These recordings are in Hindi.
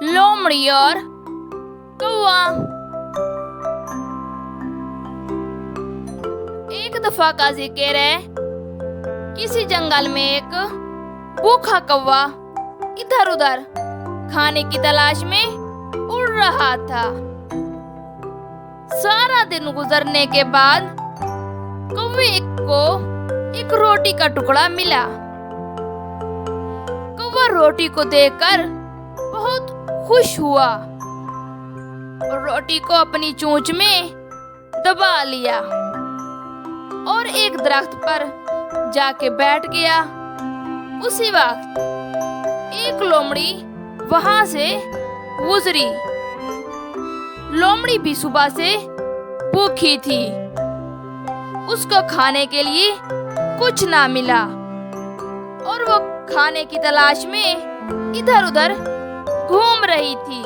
लोमड़ी और कौवा। एक दफा का जिक्र है, किसी जंगल में एक भूखा कौवा इधर उधर खाने की तलाश में उड़ रहा था। सारा दिन गुजरने के बाद कौवे को एक रोटी का टुकड़ा मिला। कौवा रोटी को देखकर बहुत खुश हुआ और रोटी को अपनी चोंच में दबा लिया और एक दरख्त पर जाके बैठ गया। उसी वक्त एक लोमड़ी वहां से गुजरी। लोमड़ी भी सुबह से भूखी थी, उसको खाने के लिए कुछ ना मिला और वो खाने की तलाश में इधर उधर घूम रही थी।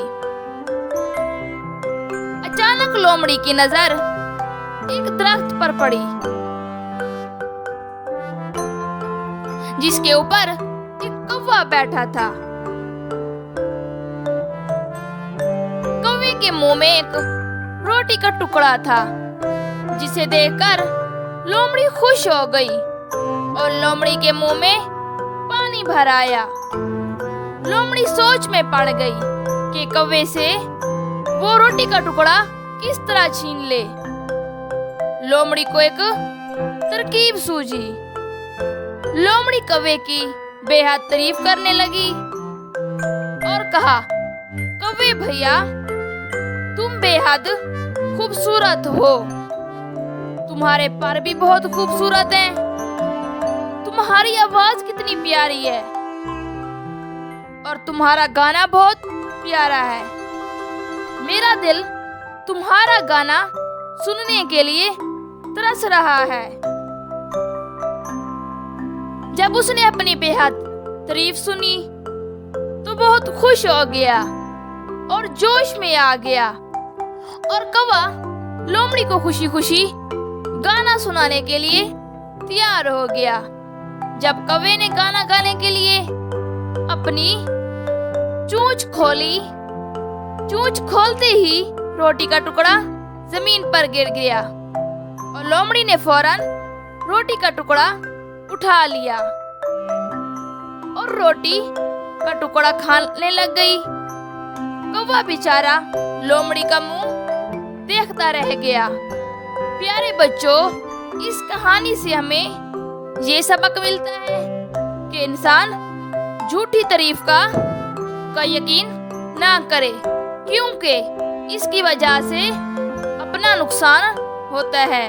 अचानक लोमड़ी की नजर एक दरख्त पर पड़ी, जिसके ऊपर एक कौवा बैठा था। कौवे के मुंह में एक रोटी का टुकड़ा था, जिसे देखकर लोमड़ी खुश हो गई और लोमड़ी के मुंह में पानी भर आया। लोमड़ी सोच में पड़ गई कि कौवे से वो रोटी का टुकड़ा किस तरह छीन ले। लोमड़ी को एक तरकीब सूझी। लोमड़ी कौवे की बेहद तारीफ करने लगी और कहा, कौवे भैया, तुम बेहद खूबसूरत हो, तुम्हारे पर भी बहुत खूबसूरत हैं, तुम्हारी आवाज कितनी प्यारी है और तुम्हारा गाना बहुत प्यारा है। मेरा दिल तुम्हारा गाना सुनने के लिए तरस रहा है। जब उसने अपनी बेहद तारीफ सुनी तो बहुत खुश हो गया और जोश में आ गया और कौवा लोमड़ी को खुशी खुशी गाना सुनाने के लिए तैयार हो गया। जब कौवे ने गाना गाने के लिए अपनी चोंच खोली, चोंच खोलते ही रोटी का टुकड़ा जमीन पर गिर गया और लोमड़ी ने फौरन रोटी का टुकड़ा उठा लिया और रोटी का टुकड़ा खाने लग गई। कौवा बेचारा लोमड़ी का मुंह देखता रह गया। प्यारे बच्चों, इस कहानी से हमें ये सबक मिलता है कि इंसान झूठी तारीफ का यकीन ना करे, क्योंकि इसकी वजह से अपना नुकसान होता है।